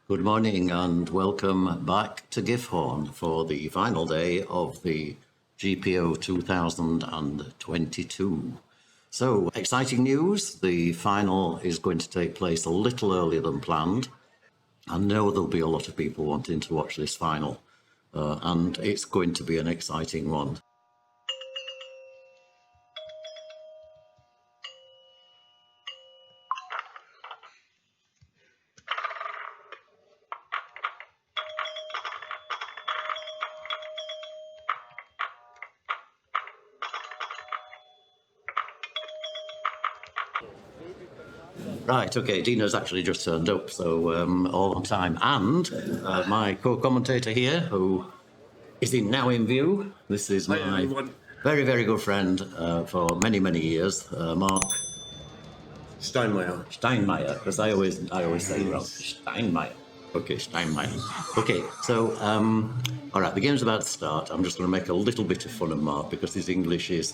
Good morning and welcome back to Gifhorn for the final day of the GPO 2022. So, exciting news. The final is going to take place a little earlier than planned. I know there'll be a lot of people wanting to watch this final, and it's going to be an exciting one. Right, okay, Dina's actually just turned up, so all on time. And my co-commentator here, who is now in view. This is my very, very good friend for many, many years, Marc Steinmeier. Steinmeier, because I always say it wrong. Steinmeier. Okay, Steinmeier. Okay, so, all right, the game's about to start. I'm just going to make a little bit of fun of Marc because his English is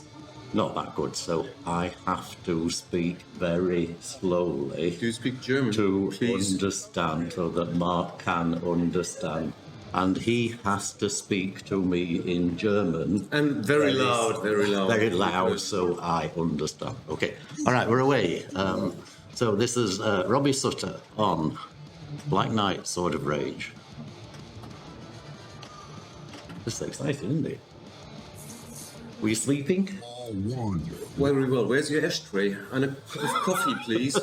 not that good, so I have to speak very slowly. Do you speak German, to please? Understand, so that Marc can understand. And he has to speak to me in German. And very loud, very loud. Very loud, so I understand. Okay, all right, we're away. So this is Robbie Sutter on Black Knight Sword of Rage. This is exciting, isn't it? Were you sleeping? Very well. Where's your ashtray? And a cup of coffee, please.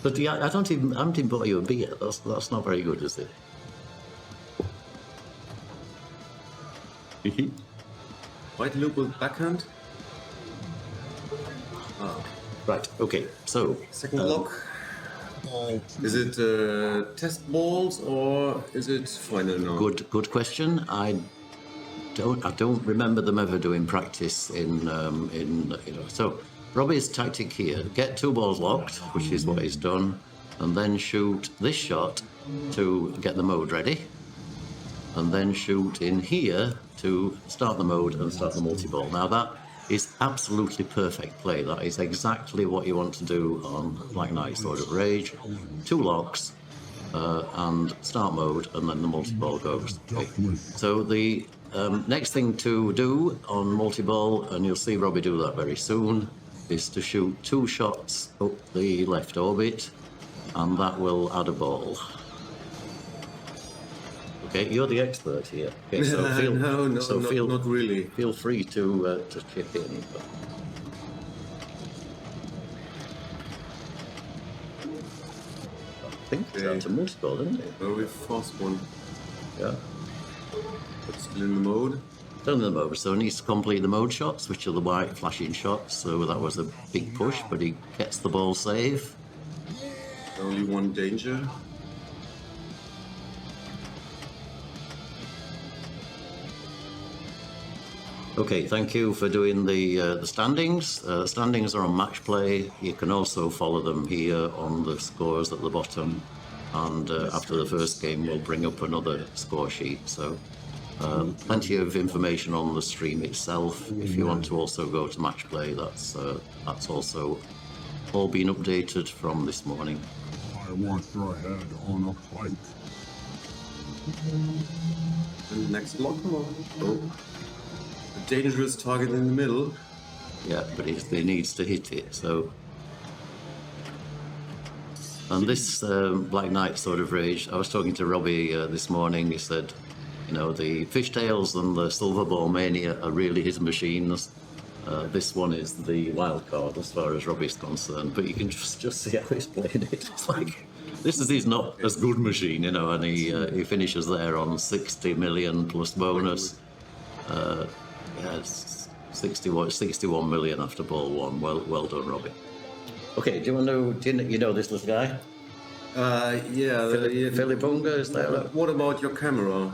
But yeah, I haven't even bought you a beer. That's not very good, is it? White loop with backhand. Right, okay, so... Second block. Is it test balls or is it final now? Good question. I don't remember them ever doing practice in. So Robbie's tactic here: get two balls locked, which is what he's done, and then shoot this shot to get the mode ready, and then shoot in here to start the mode and start the multi-ball. Now that is absolutely perfect play. That is exactly what you want to do on Black Knight Sword of Rage. Two locks and start mode, and then the multi-ball goes. Okay. So the next thing to do on multi-ball, and you'll see Robbie do that very soon, is to shoot two shots up the left orbit, and that will add a ball. Okay, you're the expert here. Okay, so not really. Feel free to chip in. I think that's a multi-ball, isn't it? Very fast one. Yeah. But still in the mode. Still in the mode, so he needs to complete the mode shots, which are the white flashing shots. So that was a big push, but he gets the ball safe. Only one danger. Okay, thank you for doing the standings. Standings are on match play. You can also follow them here on the scores at the bottom. And after the first game, we'll bring up another score sheet. So plenty of information on the stream itself. If you want to also go to match play, that's also all been updated from this morning. I want your head on a pike. And the next block. Oh. Dangerous target in the middle. Yeah, but he needs to hit it, so... And this Black Knight Sword of Rage, I was talking to Robbie this morning. He said, you know, the Fishtails and the Silverball Mania are really his machines. This one is the wild card as far as Robbie's concerned, but you can just see how he's playing it. It's like, this is his not as good machine, you know, and he finishes there on 60 million plus bonus. Yeah, it's 61 million after ball one. Well done, Robbie. Okay, do you know this little guy? Yeah. Philipp Unger, is there? What about your camera?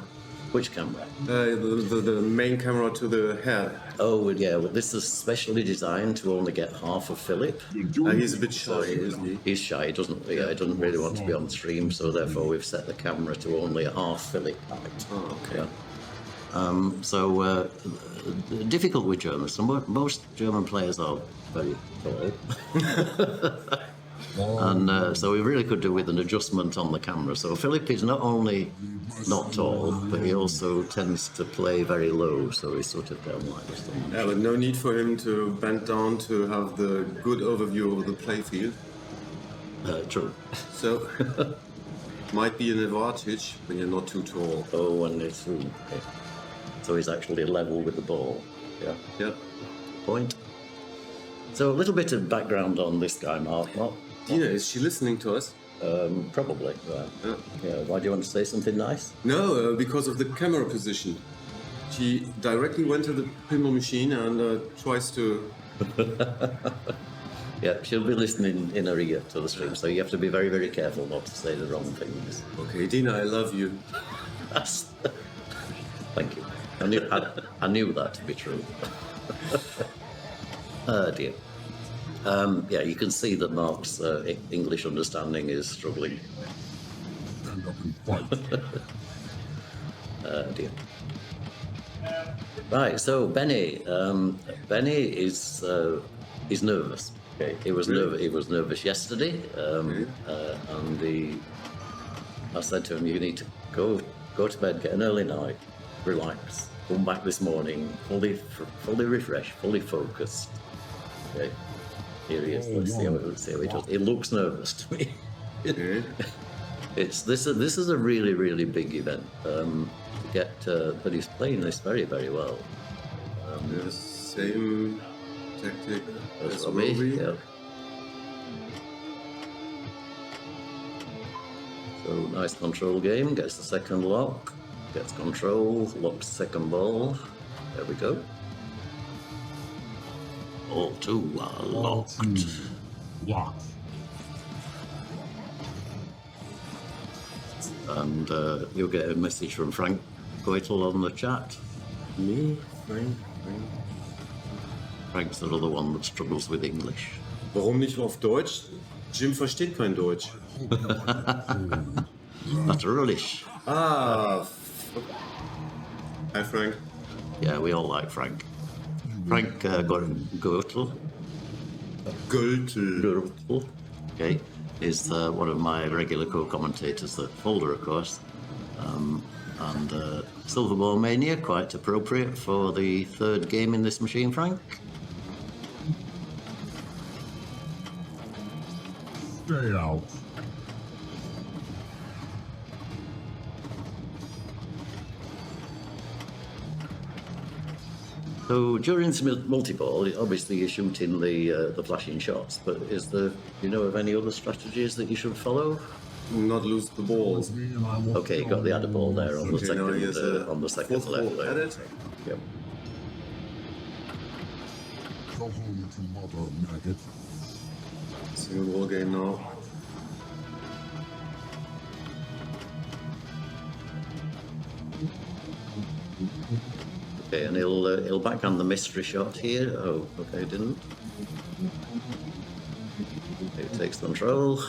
Which camera? The main camera to the head. Oh, yeah, well, this is specially designed to only get half of Philipp. He's a bit shy, isn't he? He's shy, he doesn't really want to be on stream, so therefore we've set the camera to only a half Philipp. Oh, okay. Yeah. Difficult with Germans. So most German players are very tall. And so we really could do with an adjustment on the camera. So Philipp is not only not tall, but he also tends to play very low, so he's sort of down like this. Yeah, but no need for him to bend down to have the good overview of the playfield. True. So, might be an advantage when you're not too tall. Oh, and it's okay. So he's actually level with the ball. Yeah. Yep. Point. So a little bit of background on this guy, Mark. Dina, is she listening to us? Probably. Right. Yeah. Yeah. Why do you want to say something nice? No, because of the camera position. She directly went to the pinball machine and tries to... Yeah, she'll be listening in her ear to the stream, so you have to be very, very careful not to say the wrong things. Okay, Dina, I love you. Thank you. I knew that to be true. Oh dear. Yeah, you can see that Mark's English understanding is struggling. Stand up and fight. Dear. Right, so Benny. Benny is nervous. Okay, he was nervous yesterday, and I said to him, "You need to go to bed, get an early night, relax, come back this morning, fully refreshed, fully focused." Okay, here he is. Let's see how he does. He looks nervous to me. Okay. This is a really, really big event. But he's playing this very, very well. The same tactic as Robbie. Robbie. Yeah. So nice control game. Gets the second lock. Gets control. Locks second ball. There we go. All two are locked. Locked. And you'll get a message from Frank Goitel on the chat. Me? Frank? Frank's another one that struggles with English. Warum nicht auf Deutsch? Jim versteht kein Deutsch. Natürlich. Ah. Hi, Frank. Yeah, we all like Frank. Frank Goitel. Göltel. Okay, is one of my regular co-commentators at Folder, of course. And Silverball Mania, quite appropriate for the third game in this machine, Frank. Stay out. So during this multi-ball, obviously you're shooting the flashing shots, but you know of any other strategies that you should follow? Not lose the balls. Okay, you got the adder ball there on the Okay, now he has second fourth left ball there. added. Yep. Go home to mother, maggot. Single ball game now. Okay, and he'll backhand the mystery shot here. Oh, okay, didn't. He takes control.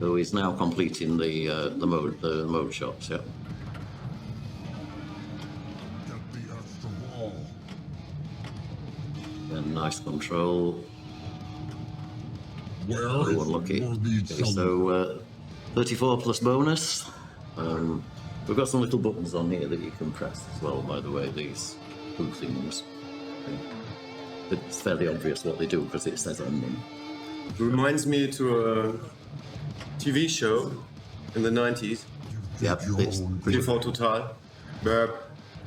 So he's now completing the mode shots. Yeah. Get the extra ball. And nice control. Where Oh, is unlucky. worthy Okay, so 34 plus bonus. We've got some little buttons on here that you can press as well, by the way, these blue things. Okay. It's fairly obvious what they do because it says on them. Reminds me to a TV show in the 90s. Yep, it's pretty, TV Total.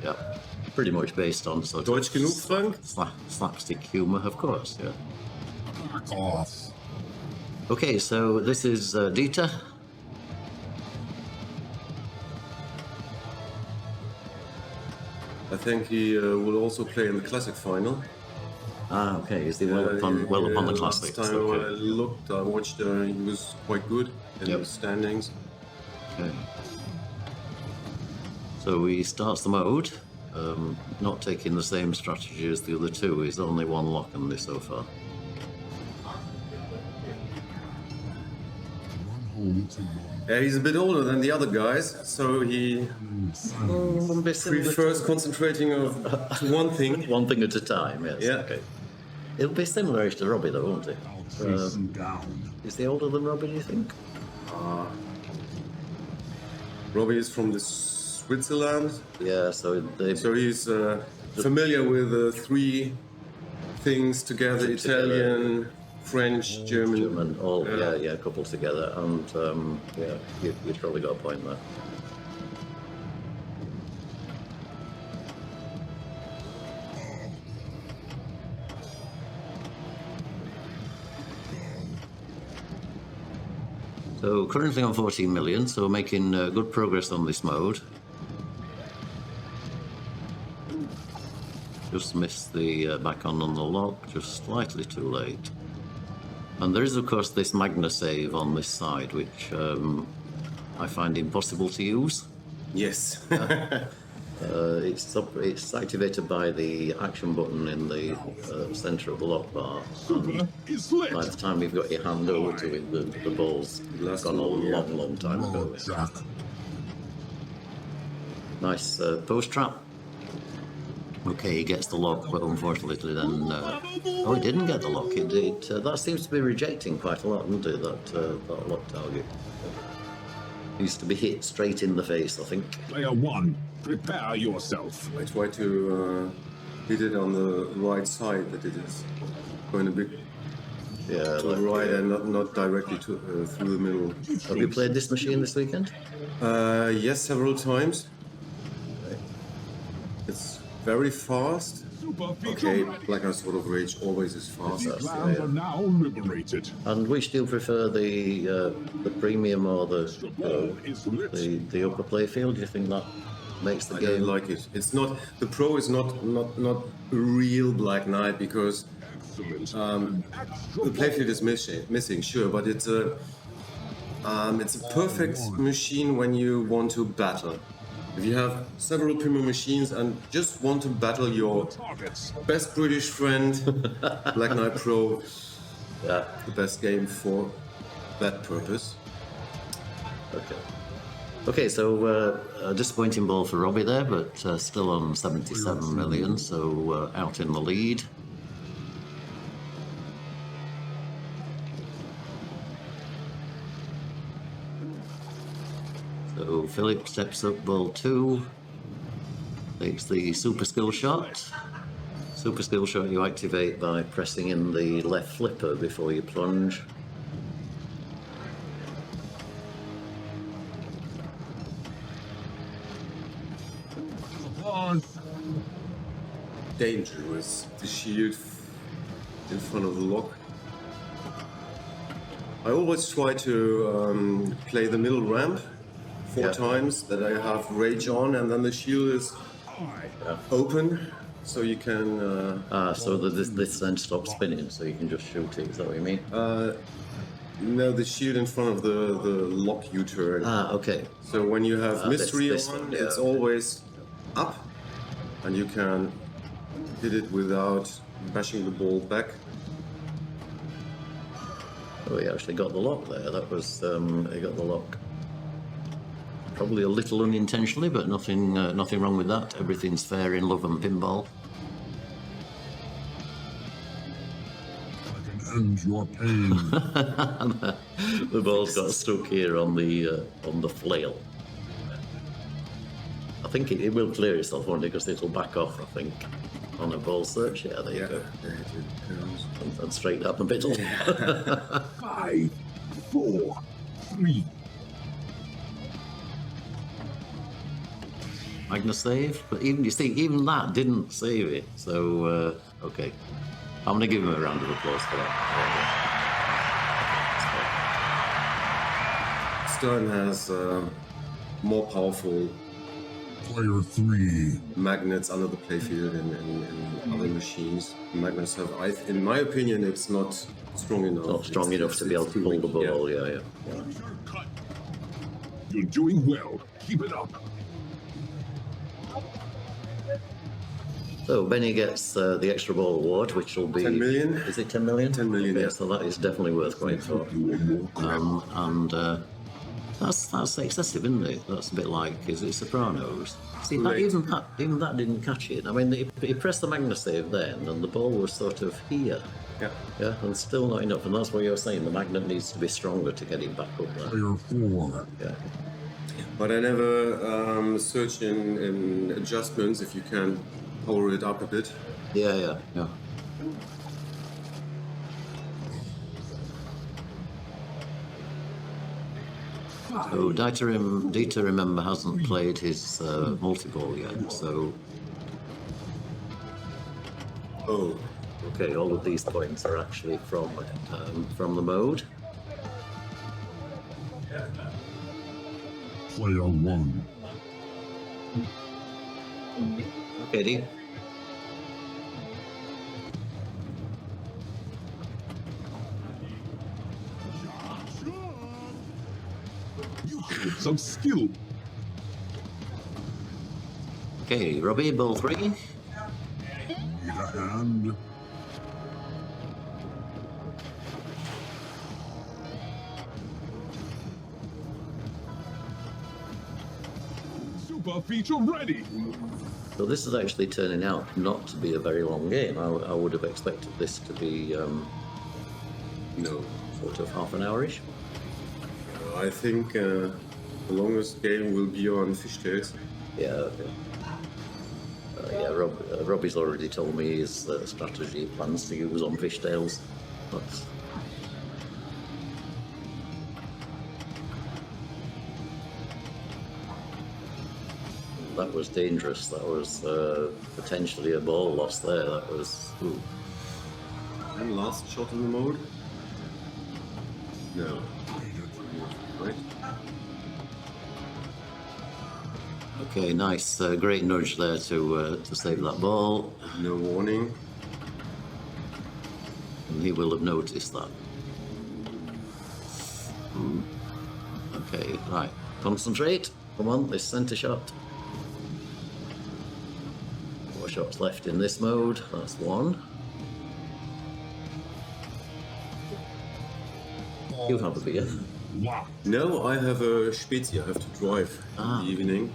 yeah, pretty much based on sort Deutsch of genug, Frank? slapstick humour, of course, yeah. Back off. Okay, so this is Dieter. I think he will also play in the classic final. Ah, okay, is he well upon the classics? Last time Okay. I watched, he was quite good in Yep. the standings. Okay. So he starts the mode, not taking the same strategy as the other two. He's only one lock on this so far. Run home to mom. Yeah, he's a bit older than the other guys, so he prefers concentrating to one thing. One thing at a time, yes. Yeah. Okay. It'll be similar to Robbie, though, won't it? I'll chase you down. Is he older than Robbie, do you think? Robbie is from Switzerland, Yeah, so they... so he's familiar with the three things together: Italian, French, German. all, yeah, coupled together, and yeah, you've probably got a point there. So currently on 14 million, so making good progress on this mode. Just missed the back on the lock, just slightly too late. And there is, of course, this Magna save on this side, which I find impossible to use. Yes. It's activated by the action button in the centre of the lock bar. Super is lit. By the time you've got your hand over to it, the ball's gone a long time ago. Oh, Jack. Nice post trap. Okay, he gets the lock, but unfortunately then... oh, he didn't get the lock. That seems to be rejecting quite a lot, doesn't it, that lock target? Used to be hit straight in the face, I think. Player 1, prepare yourself. I try to hit it on the right side, that it is going a bit Yeah, to the right and not directly through the middle. Have you played this machine this weekend? Yes, several times. It's very fast. Super Okay, Black Knight Sword of Rage always is fast. These lands are now liberated. And which do you prefer, the premium or The ball is lit. the upper playfield? Do you think that makes the I game? don't like it. It's not, the Pro is not real Black Knight because Excellent. the playfield is missing, sure, but it's a perfect machine when you want to battle. If you have several premium machines and just want to battle your Targets. best British friend, Black Knight Pro, Yeah. the best game for that purpose. Okay. Okay, so a disappointing ball for Robbie there, but still on 77 million, so out in the lead. So Philipp steps up ball 2, takes the super skill shot. Super skill shot you activate by pressing in the left flipper before you plunge. Dangerous, the shield in front of the lock. I always try to play the middle ramp 4 times, that I have rage on, and then the shield is open, so you can... So this then stops spinning, so you can just shoot it, is that what you mean? no, the shield in front of the lock U-turn. Okay. So when you have mystery this on, one, yeah, it's okay. always up, and you can hit it without bashing the ball back. Oh, he actually got the lock there. That was, he got the lock. Probably a little unintentionally, but nothing wrong with that. Everything's fair in love and pinball. I can end your pain. The ball's got stuck here on the flail. I think it will clear itself, won't it? Because it'll back off, I think, on a ball search. Yeah, there you go. And straight up the middle. 5, 4, 3. Magna save, but even that didn't save it. So okay, I'm gonna give him a round of applause for that. Stern has more powerful Player 3. magnets under the playfield in other machines. Magnets have, in my opinion, it's not strong enough. Not strong enough to be able to pull the ball. Yeah. Cut. You're doing well. Keep it up. So Benny gets the extra ball award, which will be 10 million? Is it 10 million? 10 million, Yeah, yeah. so that is definitely worth going for. And That's excessive, isn't it? That's a bit like, is it Sopranos? See, that, Late. even that didn't catch it. I mean, he pressed the magnasave then, and the ball was sort of here. Yeah. Yeah, and still not enough. And that's what you're saying. The magnet needs to be stronger to get it back up there. Player 4. Yeah. But I never search in adjustments if you can power it up a bit. Yeah. So Dieter, remember, hasn't played his multi-ball yet, so... Oh, Okay, all of these points are actually from the mode. Player 1. Okay, Dee. You showed some skill. Okay, Robbie, ball 3. Need a hand. Super feature ready. So this is actually turning out not to be a very long game. I would have expected this to be no. sort of half an hour-ish. I think the longest game will be on Fishtails. Yeah, okay. Robbie's already told me his strategy plans to use on fishtails. That's... That was dangerous. That was potentially a ball loss there. That was... Ooh. And last shot in the mode? No. Right. Okay, nice. Great nudge there to save that ball. No warning. And he will have noticed that. Okay, right. Concentrate. Come on, this centre shot. 4 shots left in this mode. That's 1. You have a beer. Wow. No, I have a Spezi. I have to drive in the evening.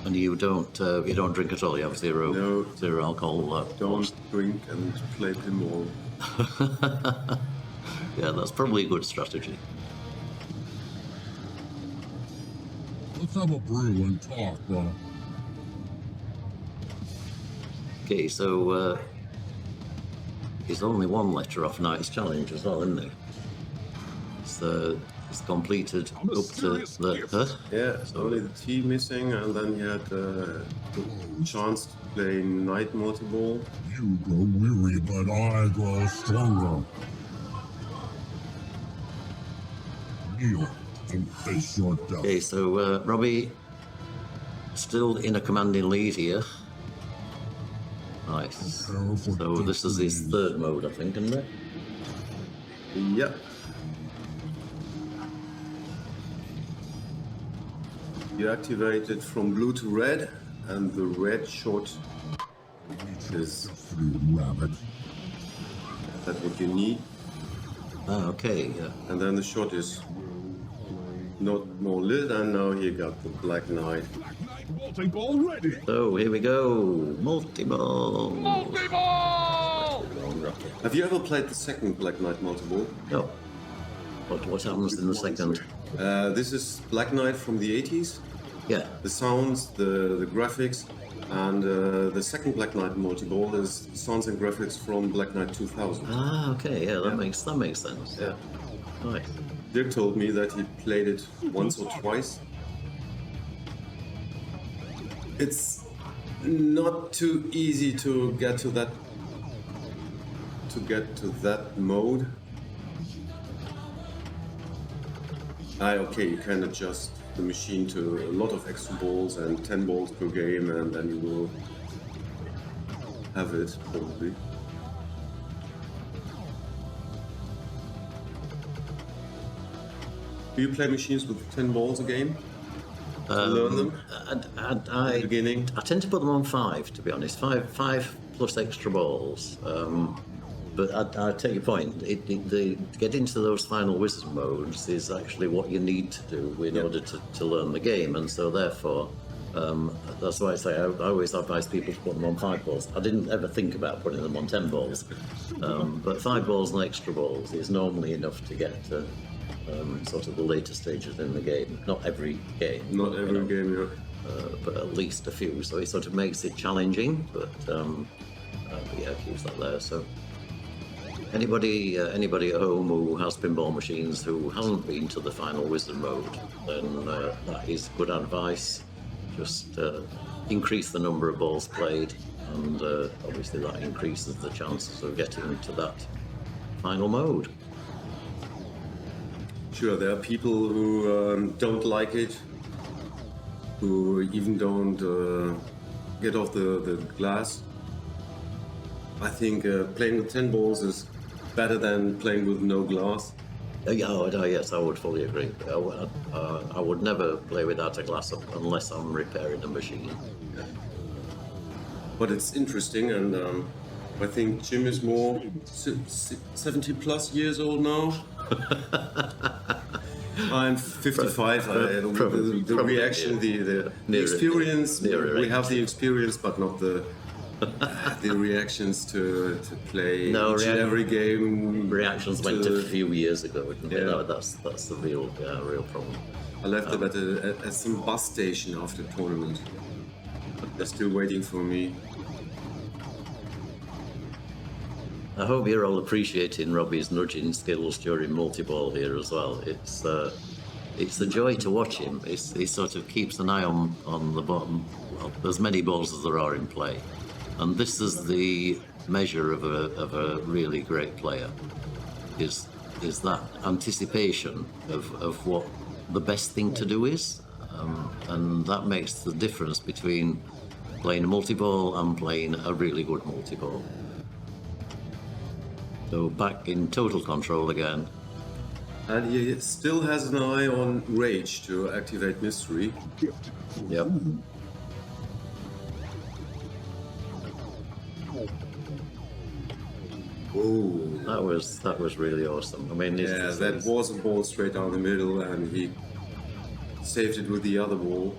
And you don't drink at all. You have zero alcohol. Don't drink and play pinball. Yeah, that's probably a good strategy. Let's have a brew and talk, bro. Okay, so he's only 1 letter off Knight's challenge as well, isn't he? So he's completed I'm a up to serious the... gift. Yeah, it's only the T missing, and then he had the chance to play Knight multi-ball. You grow weary, but I grow stronger. Kneel and face your death. Okay, so Robbie still in a commanding lead here. Nice. Prepare for So this is his destiny. 3rd mode, I think, isn't it? Yep. You activate it from blue to red, and the red shot is Rabbit. that what you need, Ah, okay, yeah. and then the shot is not more lit, and now he got the Black Knight. Black Knight multi-ball ready. So here we go, multi-ball. Multi-ball! Have you ever played the second Black Knight multi-ball? No. What happens in the second? This is Black Knight from the 80s. Yeah. The sounds, the graphics, and the second Black Knight multi-ball is sounds and graphics from Black Knight 2000. Ah, okay, yeah, that makes sense. Yeah. Right. Dirk told me that he played it once or twice. It's not too easy to get to that mode. Okay, you can adjust the machine to a lot of extra balls and 10 balls per game, and then you will have it probably. Do you play machines with 10 balls a game? Learn them? I Beginning? tend to put them on 5, to be honest. Five plus extra balls. But I take your point. To get into those final wizard modes is actually what you need to do in order to learn the game, and so therefore, that's why I say I always advise people to put them on 5 balls. I didn't ever think about putting them on 10 balls, but 5 balls and extra balls is normally enough to get to sort of the later stages in the game. Not every game. Not every game, yeah. But at least a few. So it sort of makes it challenging, but yeah, keeps that there. So anybody at home who has pinball machines who hasn't been to the final wizard mode, then that is good advice. Just increase the number of balls played, and obviously that increases the chances of getting to that final mode. Sure, there are people who don't like it, who even don't get off the glass. I think playing with 10 balls is better than playing with no glass. Yes, I would fully agree. I would never play without a glass up unless I'm repairing a machine. But it's interesting, and I think Jim is more 70 plus years old now. I'm 55. The reaction, the experience. We have the experience, but not the reactions to play every game. Reactions went a few years ago. That's the real problem. I left them at some bus station after the tournament. They're still waiting for me. I hope you're all appreciating Robbie's nudging skills during multi-ball here as well. It's a joy to watch him. He sort of keeps an eye on the bottom, as many balls as there are in play. And this is the measure of a really great player, is that anticipation of what the best thing to do is, and that makes the difference between playing a multi-ball and playing a really good multi-ball. So back in total control again. And he still has an eye on Rage to activate Mystery. Yep. Oh, that was really awesome. I mean, that was a ball straight down the middle, and he saved it with the other ball.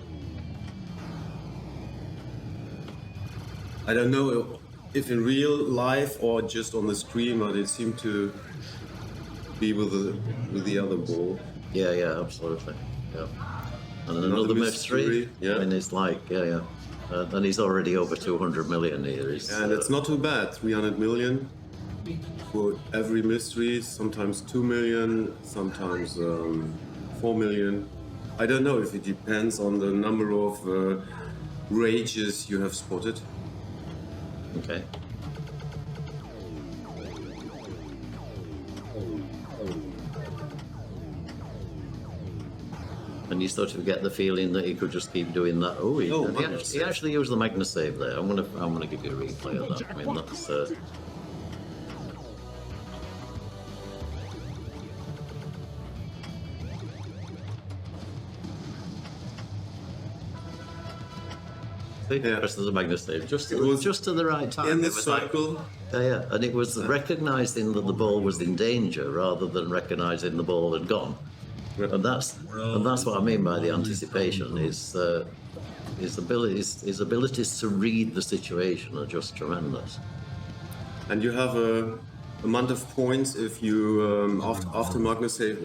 I don't know if in real life or just on the screen, but it seemed to be with the other ball. Yeah, absolutely. Yeah. And another mystery. Yeah. And it's like, and he's already over 200 million here. And it's not too bad, 300 million for every mystery, sometimes 2 million, sometimes 4 million. I don't know if it depends on the number of rages you have spotted. Okay. And you sort of get the feeling that he could just keep doing that. He actually used the Magna save there. I'm gonna give you a replay of that. I mean, that's. Just as a Magna save, just to the right time. In the circle. And it was recognising that the ball was in danger rather than recognising the ball had gone. And that's what I mean by the anticipation. His abilities to read the situation are just tremendous. And you have a amount of points if you after Magna save,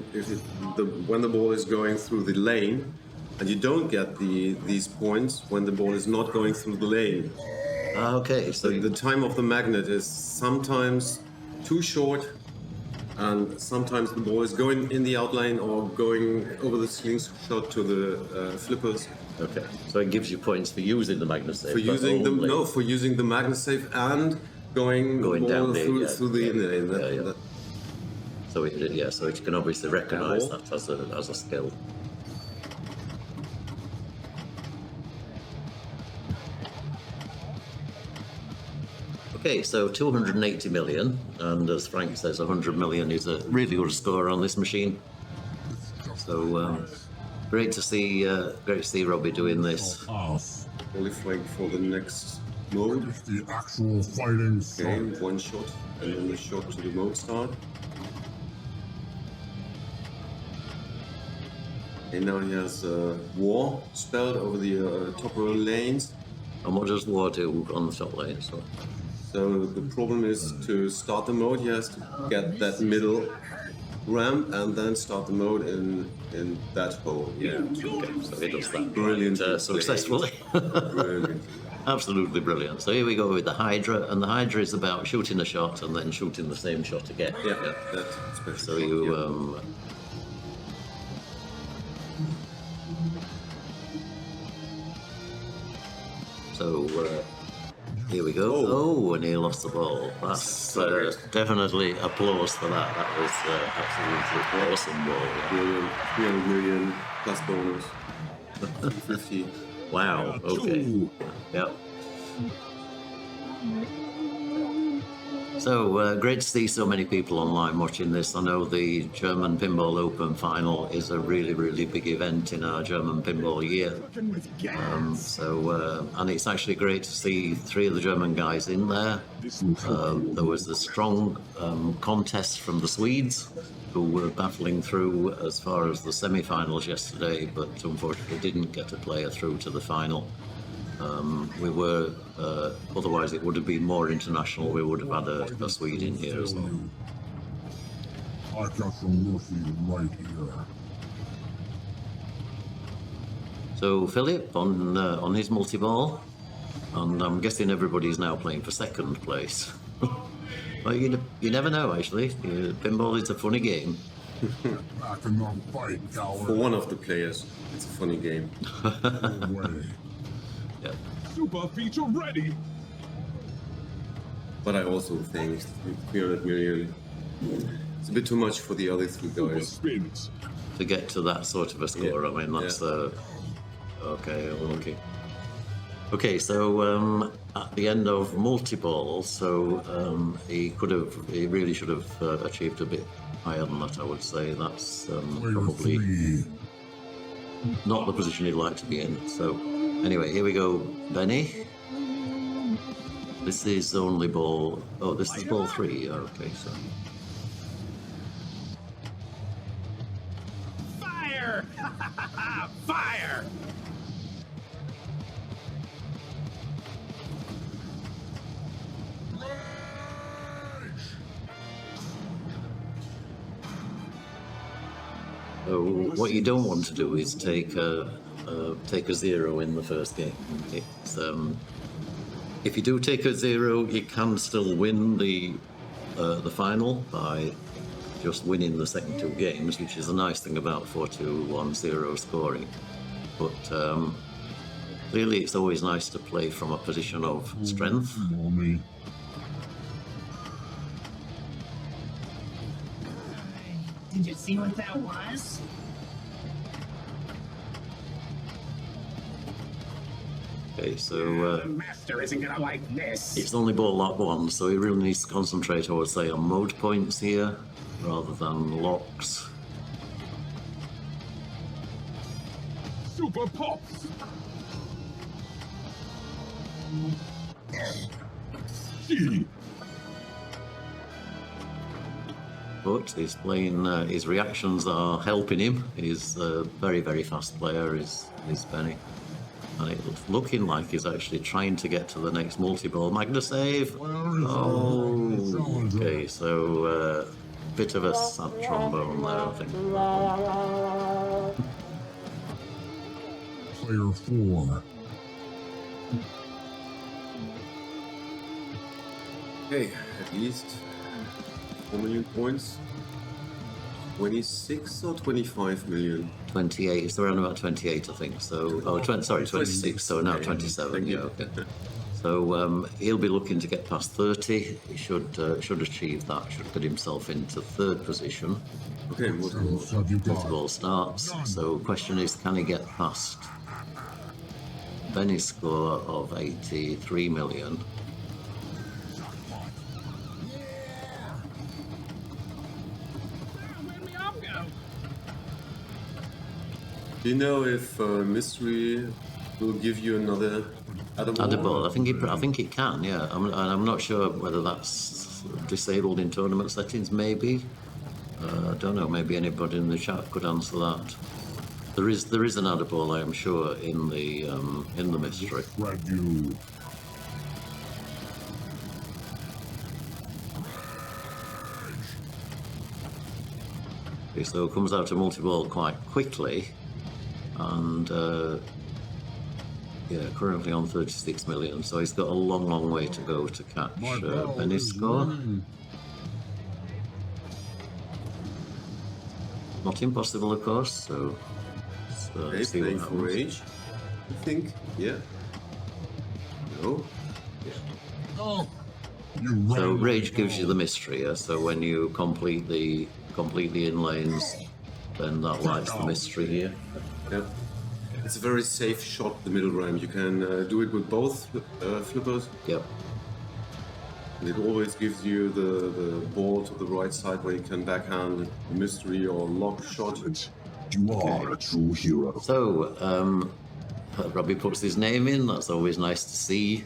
when the ball is going through the lane. And you don't get these points when the ball is not going through the lane. Okay, so the time of the magnet is sometimes too short, and sometimes the ball is going in the outline or going over the slingshot to the flippers. Okay, so it gives you points for using the Magna save. For using the Magna save and going down through the lane. So it can obviously recognise that as a skill. Okay, so 280 million, and as Frank says, 100 million is a really good score on this machine. So great to see Robbie doing this. Only Frank for the next mode. It's the actual fighting Okay, start. one shot, and then the shot to the mode start. And now he has war spelled over the top row lanes. And what does War do on the top lane? So the problem is to start the mode, he has to get that middle ramp and then start the mode in that hole. Yeah, Okay, so he does that. Brilliant. Successfully. Brilliant. Absolutely brilliant. So here we go with the Hydra, and the Hydra is about shooting a shot and then shooting the same shot again. Yeah, that's special. So you here we go. Oh, and he lost the ball. That's definitely applause for that. That was absolutely awesome ball. Yeah. Brilliant. 300 million plus bonus. 50. Wow. Okay. Yep. So great to see so many people online watching this. I know the German Pinball Open final is a really, really big event in our German pinball year. And it's actually great to see 3 of the German guys in there. There was a strong contest from the Swedes, who were battling through as far as the semi-finals yesterday, but unfortunately didn't get a player through to the final. We were, otherwise it would have been more international. We would have had a Swede in here as well. I got some mercy right here. So Philip on his multi-ball, and I'm guessing everybody's now playing for second place. Well, you never know actually. Pinball is a funny game. Back in the fight, coward. For one of the players, it's a funny game. No way. Yeah. Super feature ready. But I also think 300 million, it's a bit too much for the other 3 Super guys. spins. To get to that sort of a score, Yeah. I mean that's Yeah. okay. Okay. Okay, so at the end of multi-ball, so he really should have achieved a bit higher than that. I would say that's Player probably 3. not the position he'd like to be in. So anyway, here we go, Benny. This is only ball. Oh, this is ball 3. Okay, so. Fire! Fire! So what you don't want to do is take a 0 in the first game. It's, if you do take a 0, you can still win the final by just winning the second 2 games, which is a nice thing about 4-2-1-0 scoring. But clearly, it's always nice to play from a position of strength. Mommy. Did you see what that was? Okay, so The master isn't gonna like this. it's only ball lock 1, so he really needs to concentrate, I would say, on mode points here rather than locks. Super pops. Gee. But he's playing. His reactions are helping him. He's a very, very fast player. Is Benny, and it's looking like he's actually trying to get to the next multi-ball. Magna save. Oh, okay. So bit of a sad trombone there, I think. Player 4. Okay, at least 4 million points. 26 or 25 million? 28. It's around about 28, I think. So, 26. So now 27. Thank you. Yeah. Okay. So he'll be looking to get past 30. He should achieve that. Should get himself into 3rd position. Okay, What have you got? Multi-ball starts. So question is, can he get past Benny's score of 83 million? Where'd my arm go? Do you know if Mystery will give you another Add a ball. I think it can. Yeah, I'm not sure whether that's disabled in tournament settings. Maybe. I don't know. Maybe anybody in the chat could answer that. There is an add ball, I am sure, in the mystery. Grab you. Okay, so it comes out a multi-ball quite quickly, and yeah, currently on 36 million. So he's got a long way to go to catch Benny's score. Not impossible, of course. So let's see playing what for happens. Rage, I think. Yeah. No. Oh, So Rage gives you the mystery. Yeah? So when you complete the in lanes, then that lights the mystery here. Yeah. It's a very safe shot, the middle ramp. You can do it with both flippers. Yep. And it always gives you the ball to the right side where you can backhand mystery or lock shot. you are a true hero. So Robbie puts his name in. That's always nice to see.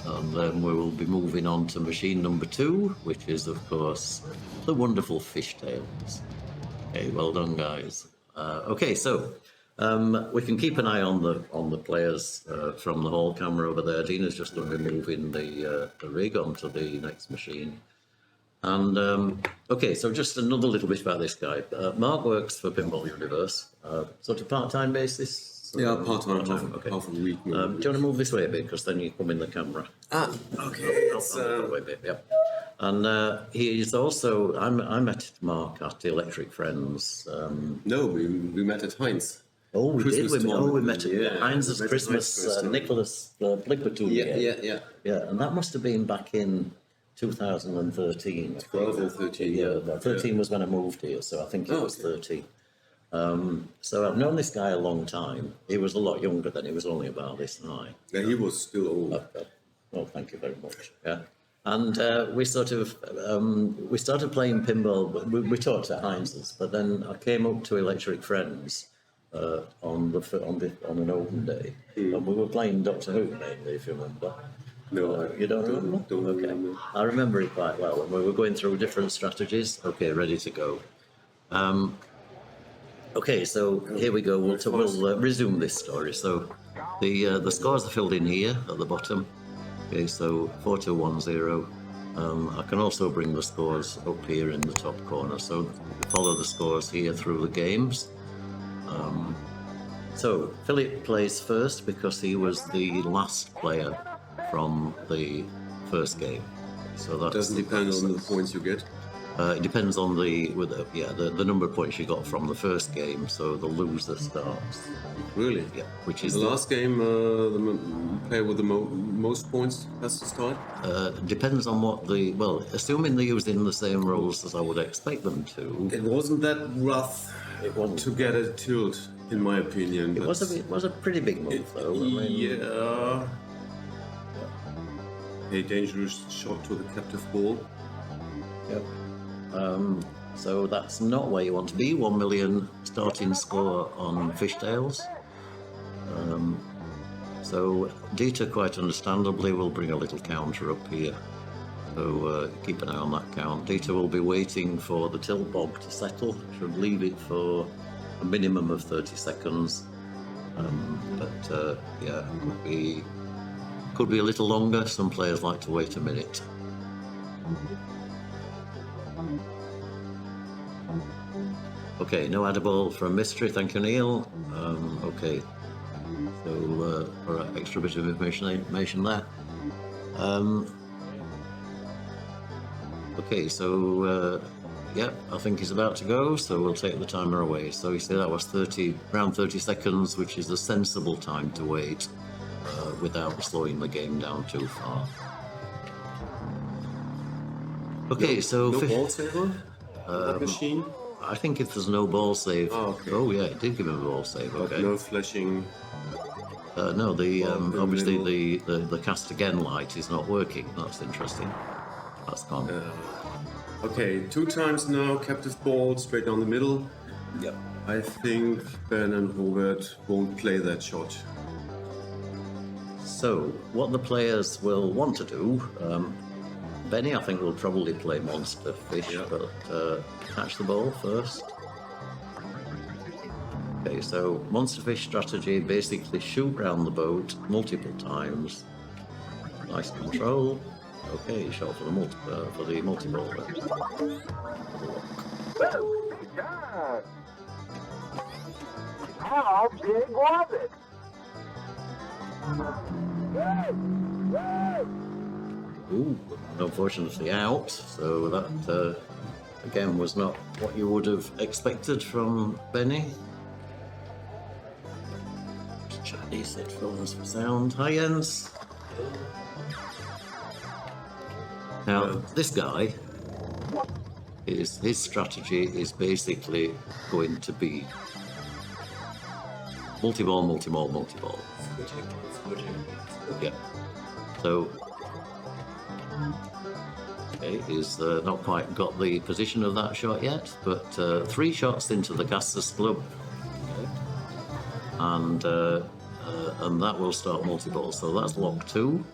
And then we will be moving on to machine number 2, which is, of course, the wonderful fishtails. Okay, well done, guys. Okay, so we can keep an eye on the players from the hall camera over there. Dina's just going to be moving the rig onto the next machine. And okay, so just another little bit about this guy. Mark works for Pinball Universe, sort of part-time basis. Yeah, part-time, Okay. half a week. Do you want to move this way a bit, because then you come in the camera. Okay. It's, That way a bit, yep. And he is also, I met Mark at Electric Friends. no, we met at Heinz. Oh, we Christmas did. We tournament. met at Yeah, Heinz's we met at Christmas, Heinz's tournament. Nicholas Blippertoon. Yeah. Yeah, and that must have been back in 2013. 12 or 13. Yeah, 13 was when I moved here, so I think it was 13. So I've known this guy a long time. He was a lot younger then. He was only about this high. Yeah, he was still old. Well, thank you very much. Yeah, and we sort of we started playing pinball. We talked at Heinz's, but then I came up to Electric Friends on an open day, and we were playing Doctor Who mainly, if you remember. No, You don't remember? Don't Okay. remember. I remember it quite well, and we were going through different strategies. Okay, ready to go. Okay, so here we go. We'll resume this story. So the scores are filled in here at the bottom. Okay, so 4210. I can also bring the scores up here in the top corner. So follow the scores here through the games. So Philipp plays first because he was the last player from the first game. So that Doesn't depend on the points you get. it depends on the number of points you got from the first game. So the loser starts. Really? Yeah, which is The last game, the player with the most points has to start. depends on what assuming they're using the same rules as I would expect them to. It wasn't that rough It wasn't. to get a tilt, in my opinion. It was a pretty big move, though. I mean, Yeah. A dangerous shot to the captive ball. Yep. So that's not where you want to be. 1 million starting score on fishtails. So Dieter, quite understandably, will bring a little counter up here. So keep an eye on that count. Dieter will be waiting for the tilt bob to settle. Should leave it for a minimum of 30 seconds. But yeah, could be a little longer. Some players like to wait a minute. Okay, no edible from Mystery, thank you, Neil. Okay, so for an extra bit of information there. Okay, so yeah, I think he's about to go, so we'll take the timer away. So you see that was around 30 seconds, which is a sensible time to wait without slowing the game down too far. Okay, so No ball saver? Machine? I think if there's no ball save. Oh, okay. Oh yeah, it did give him a ball save. But Okay. no flashing. No, the obviously middle. the cast again light is not working. That's interesting. That's gone. Okay, 2 times now, captive ball straight down the middle. Yep. I think Ben and Robert won't play that shot. So, what the players will want to do, Benny, I think, will probably play Monster Fish, but catch the ball first. Okay, so Monster Fish strategy, basically shoot round the boat multiple times. Nice control. Okay, shot for the multi-ball. How big was it? Ooh, unfortunately out. So that again was not what you would have expected from Benny. Chinese headphones for sound. Hi, Jens. Now this guy his strategy is basically going to be multi-ball, multi-ball, multi-ball. Yeah. So, okay, he's not quite got the position of that shot yet, but 3 shots into the Casters Club, okay. And that will start multi-ball. So that's lock 2.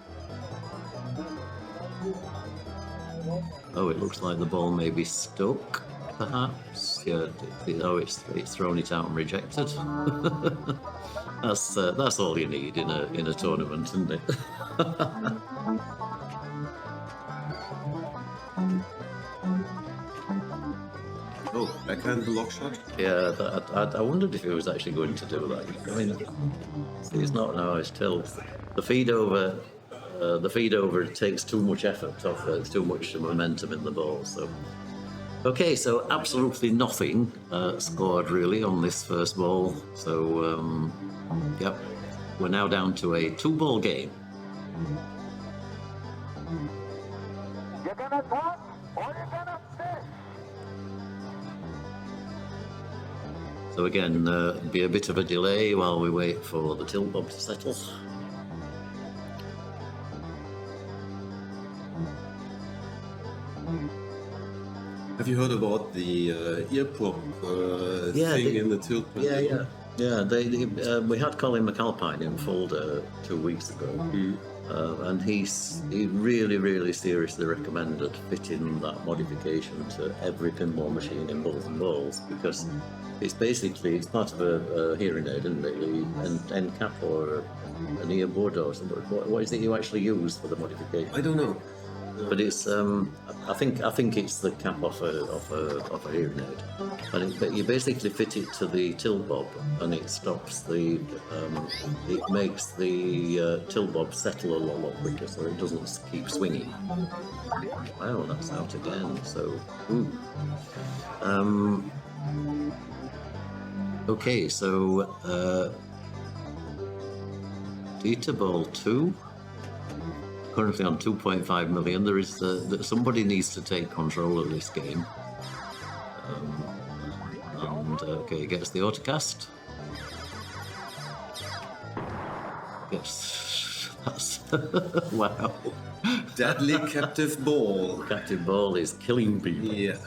Oh, it looks like the ball may be stuck, perhaps. Yeah. Oh, it's thrown it out and rejected. That's all you need in a tournament, isn't it? Oh, backhand lock shot? Yeah, I wondered if he was actually going to do that. I mean, he's not now. It's tilt. The feed over takes too much effort off it. It's too much momentum in the ball. So, okay, so absolutely nothing scored really on this first ball. So, yep, we're now down to a 2-ball game. You're gonna talk or you're gonna fish. So again, be a bit of a delay while we wait for the tilt bob to settle. Have you heard about the ear prop thing in the tilt? Yeah. We had Colin McAlpine in Folder 2 weeks ago, and he really seriously recommended fitting that modification to every pinball machine in Bulls&Balls, because it's part of a hearing aid, isn't it? An end cap or an earbud or something. What is it you actually use for the modification? I don't know. But it's I think it's the cap off a hearing aid, but you basically fit it to the tilt bob, and it stops it makes the tilt bob settle a lot quicker, so it doesn't keep swinging. Wow, that's out again. So, okay, so Dieter Ball 2. Currently on 2.5 million. There is somebody needs to take control of this game. Okay, gets the autocast. Yes, that's wow. Deadly captive ball. Captive ball is killing people. Yeah.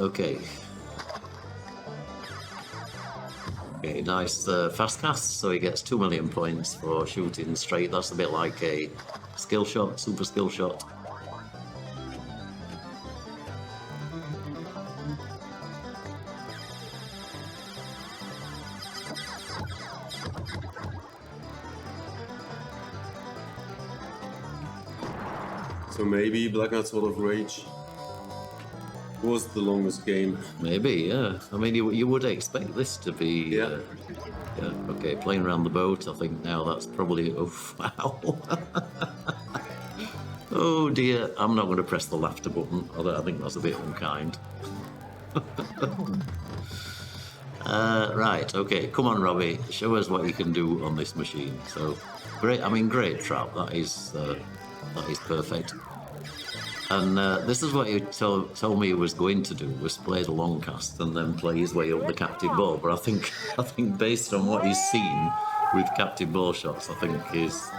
Okay. Okay, nice fast cast, so he gets 2 million points for shooting straight. That's a bit like a skill shot, super skill shot. So maybe Black Knight Sword of Rage was the longest game. Maybe, yeah. I mean, you would expect this to be... Yeah. Okay, playing around the boat, I think now that's probably... Oh, wow. Oh, dear. I'm not going to press the laughter button, although I think that's a bit unkind. Right, okay. Come on, Robbie. Show us what you can do on this machine. So, great trap. That is perfect. And this is what he told me he was going to do, was play the long cast and then play his way up the captive ball. But I think based on what he's seen with captive ball shots, I think he's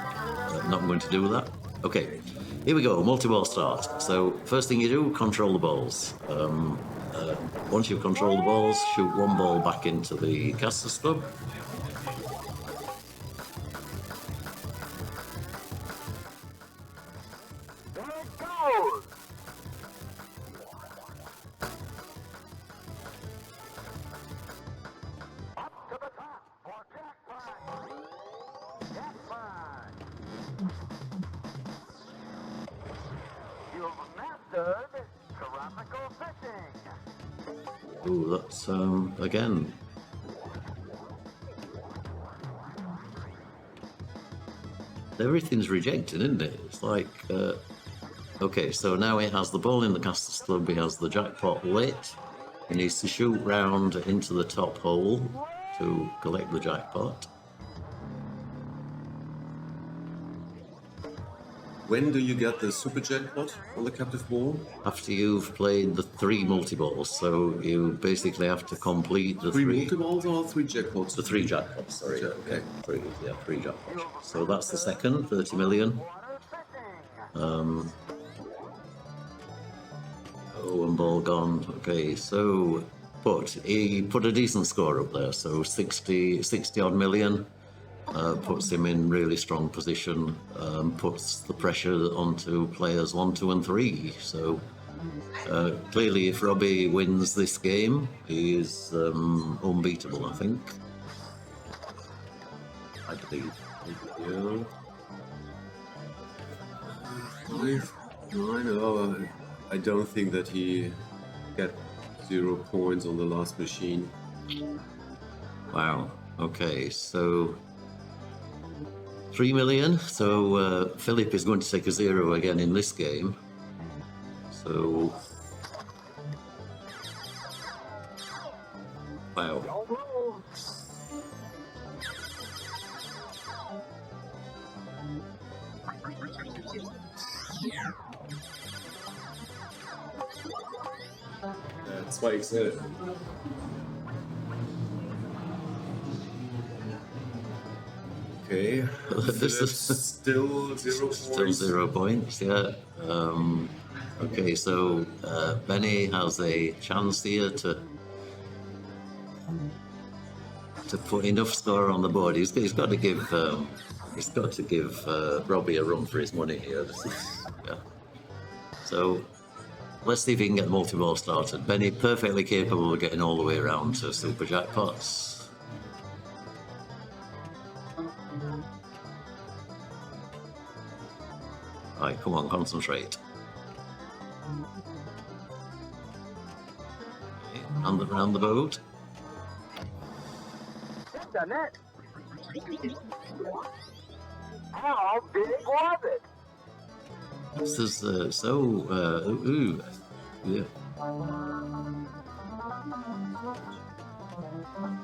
not going to do that. Okay, here we go, multi-ball start. So first thing you do, control the balls. Once you've controlled the balls, shoot 1 ball back into the Casters Club. Ooh, that's again. Everything's rejected, isn't it? It's like, okay, so now he has the ball in the Casters Club, he has the jackpot lit, he needs to shoot round into the top hole to collect the jackpot. When do you get the super jackpot on the captive ball? After you've played the 3 multi-balls, so you basically have to complete the 3 3 multi-balls or 3 jackpots? The 3 jackpots, sorry. Okay. 3 jackpots. So that's the second, 30 million. Oh, and ball gone. Okay, so, but he put a decent score up there, so 60 odd million. Puts him in really strong position, puts the pressure onto players 1, 2 and 3. So clearly if Robbie wins this game, he is unbeatable, I think. I believe. Yeah. 5, 9, oh, I don't think that he got 0 points on the last machine. Wow, okay, so 3 million, so Philipp is going to take a 0 again in this game. So, wow. That's why he said it. Okay, This is still 0 points. still 0 points, yeah. Okay, so Benny has a chance here to put enough score on the board. He's got to give Robbie a run for his money here. This is, yeah. So let's see if he can get the multi-ball started. Benny perfectly capable of getting all the way around to super jackpots. Right, come on, concentrate. Okay, round the boat. Internet. How big was it? This is yeah.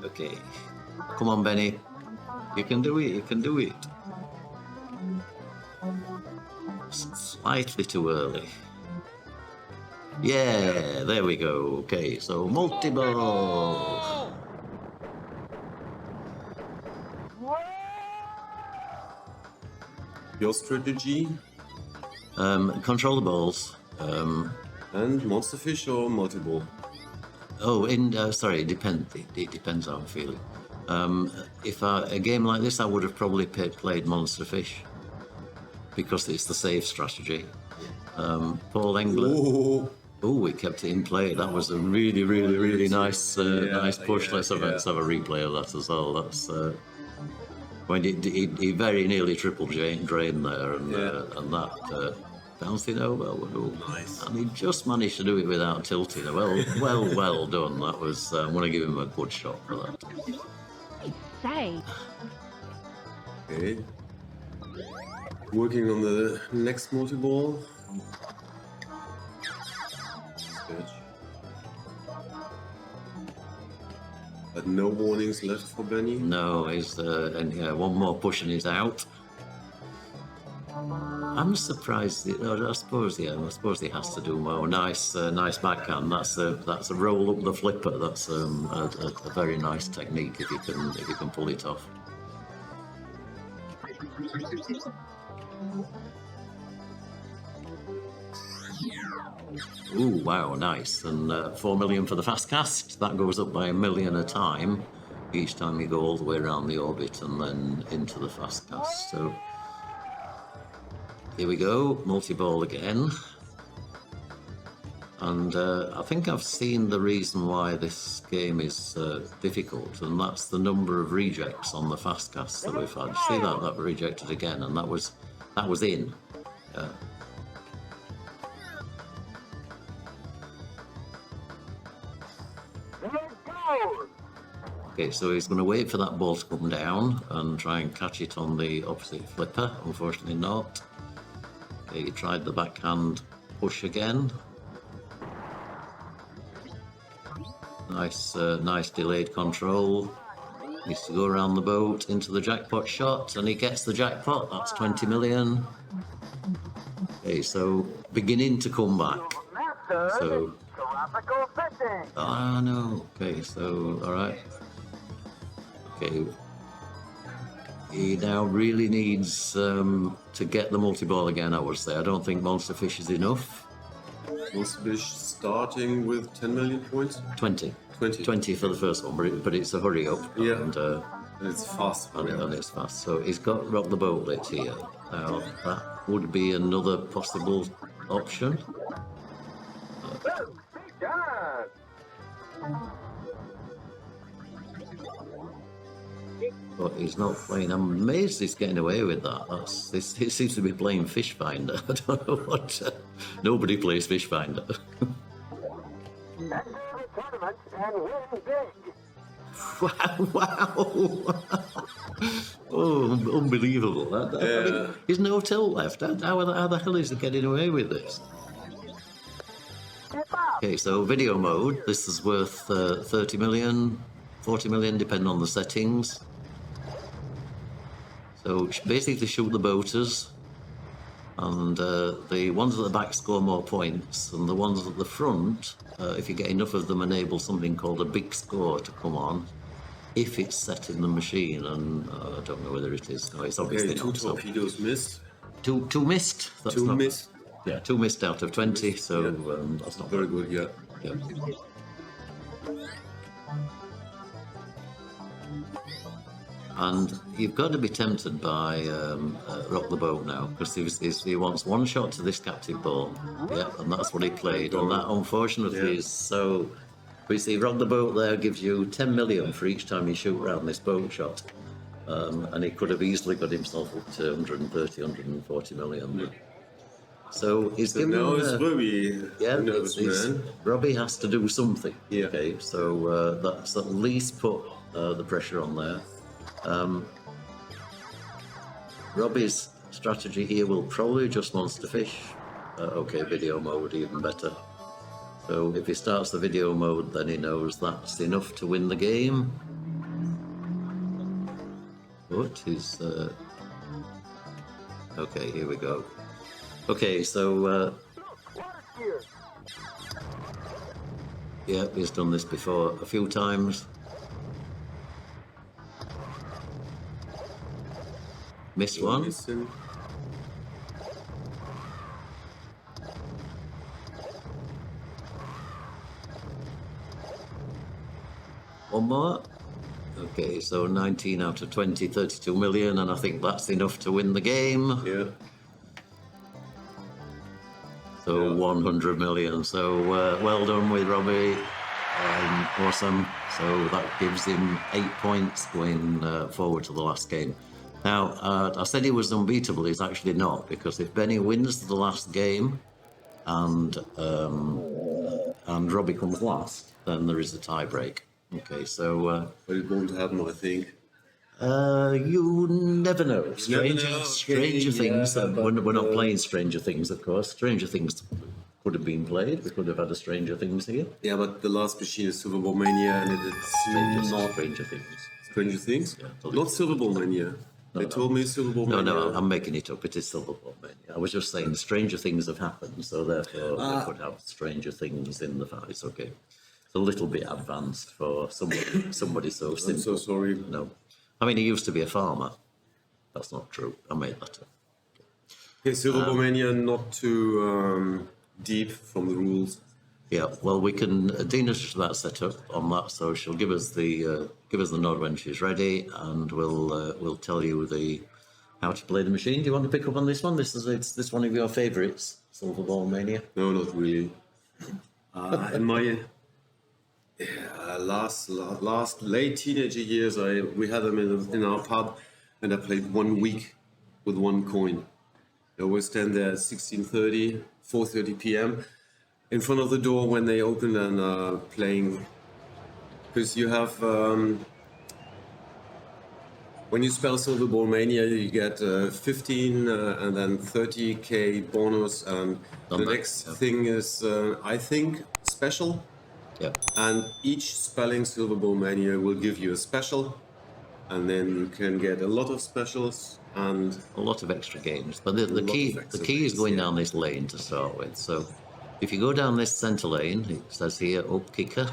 Okay, come on, Benny. You can do it. You can do it. Slightly too early. Yeah, there we go. Okay, so multi-ball. Your strategy? Control the balls. And monster fish or multi-ball? Oh, sorry, it depends. It depends how I'm feeling. If a game like this, I would have probably played monster fish because it's the safe strategy. Paul Engler. Oh, we kept it in play. That was a really, really, really nice, nice push. Let's have a replay of that as well. That's when he very nearly triple drained there, and that bouncing over. Oh, Nice. And he just managed to do it without tilting. Well done. That was. I'm going to give him a good shot for that. Say. Okay. Working on the next multi-ball. Sketch. But no warnings left for Benny. No, and yeah, one more push and he's out. I'm surprised. I suppose he has to do more. Nice backhand. That's a roll up the flipper. That's a very nice technique if you can pull it off. Ooh, wow, nice. And 4 million for the fast cast. That goes up by 1 million a time. Each time you go all the way around the orbit and then into the fast cast. So here we go, multi-ball again. And I think I've seen the reason why this game is difficult, and that's the number of rejects on the fast cast that we've had. See that rejected again, and that was in. Okay, so he's going to wait for that ball to come down and try and catch it on the opposite flipper. Unfortunately not. Okay, he tried the backhand push again. Nice, nice delayed control. Needs to go around the boat into the jackpot shot, and he gets the jackpot. That's 20 million. Okay, so beginning to come back. So, Tropical fishing. no. Okay, so all right. Okay, he now really needs to get the multi-ball again. I would say. I don't think Monster Fish is enough. Monster Fish starting with 10 million points. 20. 20. 20 for the first one, but it's a hurry up. Yeah. And, And it's fast. and it's fast. So he's got Rock the Boat lit here. Now that would be another possible option. But he's not playing. I'm amazed he's getting away with that. It seems to be playing Fish Finder. I don't know what. Nobody plays Fish Finder. Enter the tournament and win big. Wow! Oh, unbelievable! I mean, there's no tilt left. How the hell is he getting away with this? Okay, so video mode. This is worth 30 million, 40 million, depending on the settings. So basically, shoot the boaters, and the ones at the back score more points, and the ones at the front, if you get enough of them, enable something called a big score to come on, if it's set in the machine. And I don't know whether it is. No, it's obviously Okay, two not. So torpedoes missed. two missed. That's Two not, missed. Yeah, 2 missed out of 20. So Yeah. that's not Very good, yeah. Yeah. And you've got to be tempted by Rock the Boat now, because he wants one shot to this captive ball. Yeah, and that's what he played. And that, unfortunately, is so. But you see, Rock the Boat there gives you 10 million for each time you shoot around this boat shot. And he could have easily got himself up to 130, 140 million. So he's given. Now it's Robbie, Yeah, the nervous man. Robbie has to do something. Yeah. Okay, so that's at least put the pressure on there. Robbie's strategy here will probably just Monster Fish. Okay, video mode, even better. So if he starts the video mode, then he knows that's enough to win the game. But he's... Okay, here we go. Okay, so... Yeah, he's done this before a few times. Missed one. Missing. One more. Okay, so 19 out of 20, 32 million, and I think that's enough to win the game. Yeah. So Yeah. 100 million. So well done with Robbie. Awesome. So that gives him 8 points going forward to the last game. Now, I said he was unbeatable. He's actually not, because if Benny wins the last game and Robbie comes last, then there is a tie break. Okay, so But it won't happen, I think. you never know. Stranger, know. stranger Okay, things. yeah, but, we're not playing Stranger Things, of course. Stranger Things could have been played. We could have had a Stranger Things here. Yeah, but the last machine is Silverball Mania, and it's not Stranger Things. Stranger Things. Yeah, Not Silverball Mania. They told me Silverball No, Mania. no, I'm making it up. It is Silverball Mania. I was just saying Stranger Things have happened, so therefore we could have Stranger Things in the fight. It's okay. It's a little bit advanced for somebody so simple. I'm so sorry. No. I mean, he used to be a farmer. That's not true. I made that up. Okay, Silverball Mania, not too deep from the rules. Yeah, well, we can. Dina's that set up on that, so she'll give us the nod when she's ready, and we'll tell you how to play the machine. Do you want to pick up on this one? This is one of your favourites, Silverball Mania. No, not really. In my last late teenager years, we had them in our pub, and I played 1 week with 1 coin. I always stand there at 16:30, 4:30 p.m. in front of the door when they open and playing, because you have When you spell Silverball Mania, you get 15 and then 30k bonus, and the Done that, next yeah. thing is, I think, special. Yeah. And each spelling Silverball Mania will give you a special, and then you can get a lot of specials and A lot of extra games, but the lot key of extra is games, going yeah. down this lane to start with. So if you go down this center lane, it says here up kicker.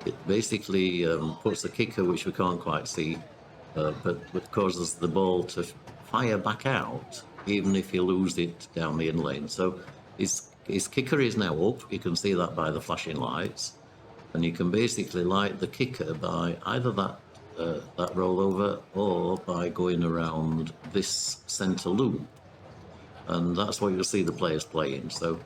It basically puts the kicker, which we can't quite see, but causes the ball to fire back out, even if you lose it down the in lane. So his kicker is now up. You can see that by the flashing lights, and you can basically light the kicker by either that rollover or by going around this center loop, and that's what you'll see the players playing. So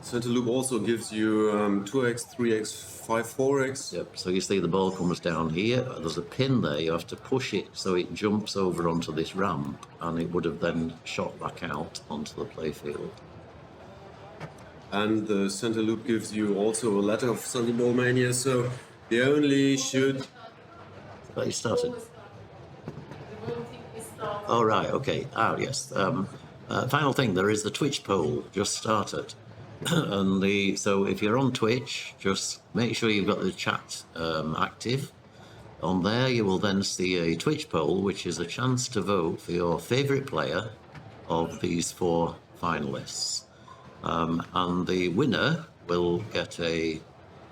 Center loop also gives you 2x, 3x, 5, 4x. yep. So you see the ball comes down here. There's a pin there. You have to push it so it jumps over onto this ramp, and it would have then shot back out onto the playfield. And the center loop gives you also a letter of Silverball Mania, so they only should. But it started. Oh right, okay. Ah yes. Final thing, there is the Twitch poll just started, and so if you're on Twitch, just make sure you've got the chat active. On there, you will then see a Twitch poll, which is a chance to vote for your favourite player of these 4 finalists. And the winner will get a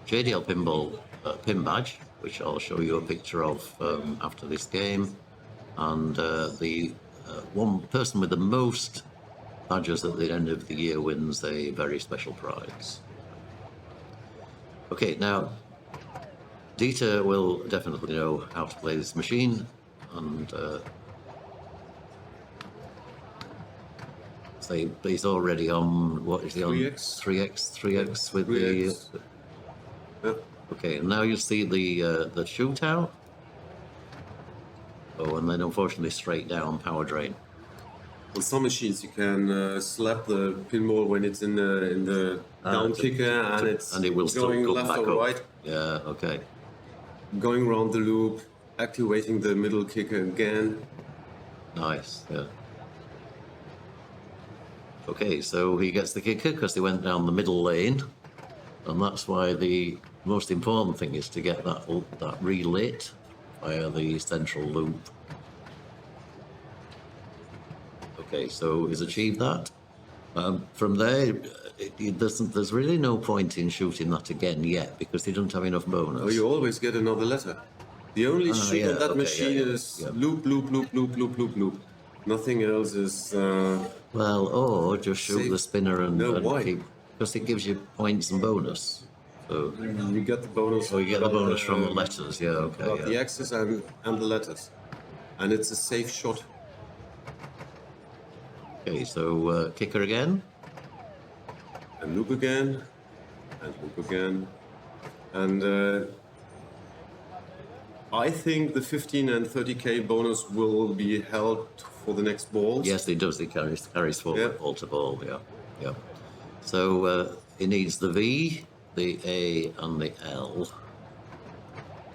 JDL Pinball pin badge, which I'll show you a picture of after this game. And the one person with the most badges at the end of the year wins a very special prize. Okay, now Dieter will definitely know how to play this machine, and so he's already on, what is he on? 3x. 3x with 3x. the... Yeah. Okay, and now you see the shootout. Oh, and then unfortunately straight down power drain. On some machines, you can slap the pinball when it's in the down kicker, and it will still going go left back or up. right, Yeah, okay. going around the loop, activating the middle kicker again. Nice, yeah. Okay, so he gets the kicker because he went down the middle lane, and that's why the most important thing is to get that relit via the central loop. Okay, so he's achieved that. From there, there's really no point in shooting that again yet because he doesn't have enough bonus. Oh, you always get another letter. The only shoot yeah, on that okay, machine yeah, yeah, is yeah. loop, loop, loop, loop, loop, loop, loop. Nothing else is. Well, or just shoot Safe. the spinner and why? keep, because it gives you points and bonus. So, You get the bonus. oh, you get the got bonus from the letters, yeah, okay. Got Yeah. the X's and the letters, and it's a safe shot. Okay, so kicker again. And loop again, and loop again, and I think the 15 and 30k bonus will be held for the next balls. Yes, it does. It carries forward Yeah. ball to ball. Yeah, yeah. So it needs the V, the A, and the L.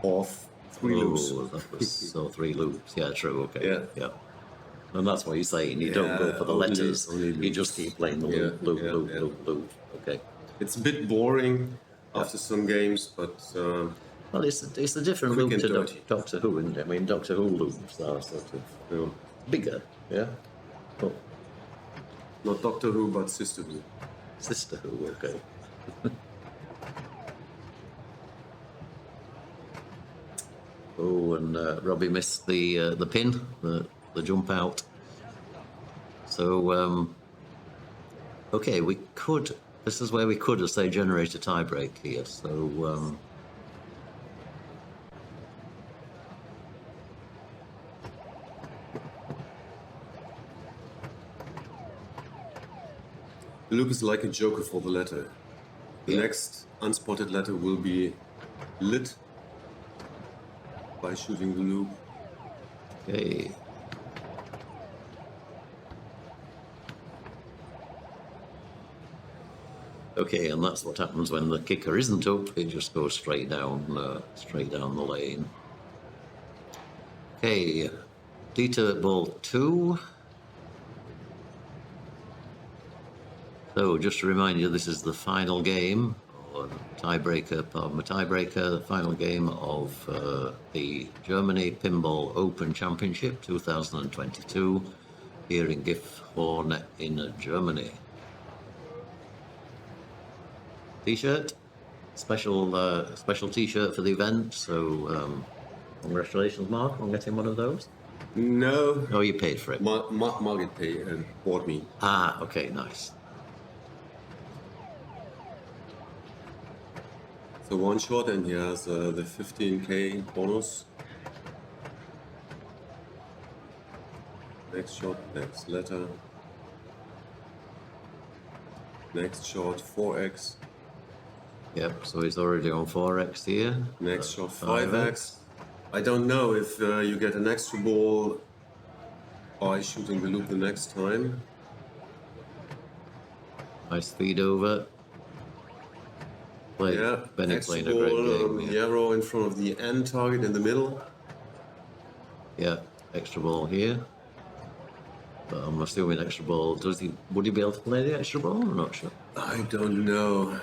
Off 3 loops. That was so 3 loops. Yeah, true. Okay. Yeah. Yeah. And that's what you're saying. You don't go Yeah, for the only- letters. only You loops. just keep playing the Yeah, loop, loop, yeah, loop, yeah. loop, loop. Okay. It's a bit boring after some games, but Well, it's a different Quick loop and to dirty. Doctor Who, isn't it? I mean, Doctor Who loops are sort of bigger. Yeah. Oh, not Doctor Who, but Sister Who. Sister Who. Okay. Oh, and Robbie missed the pin, the jump out. So, okay, we could. This is where we could, say, generate a tiebreak here. So, The loop is like a joker for the letter. The Yeah. next unspotted letter will be lit by shooting the loop. okay. Okay, and that's what happens when the kicker isn't up. It just goes straight down the lane. Okay, Dieter Ball 2. So just to remind you, this is the final game, or tiebreaker, pardon, tiebreaker, the final game of the Germany Pinball Open Championship 2022 here in Gifhorn in Germany. T-shirt, special T-shirt for the event. So congratulations, Mark, on getting one of those. No. Oh, you paid for it. Margit paid and bought me. Ah, okay, nice. So one shot, and he has the 15K bonus. Next shot, next letter. Next shot, 4x. Yep, so he's already on 4x here. Next shot, 5x. I don't know if you get an extra ball by shooting the loop the next time. Nice feed over. Yeah, Benny extra playing a great ball, game. Yarrow in front of the end target in the middle. Yeah, extra ball here. But I'm assuming extra ball. Would he be able to play the extra ball? I'm not sure. I don't know.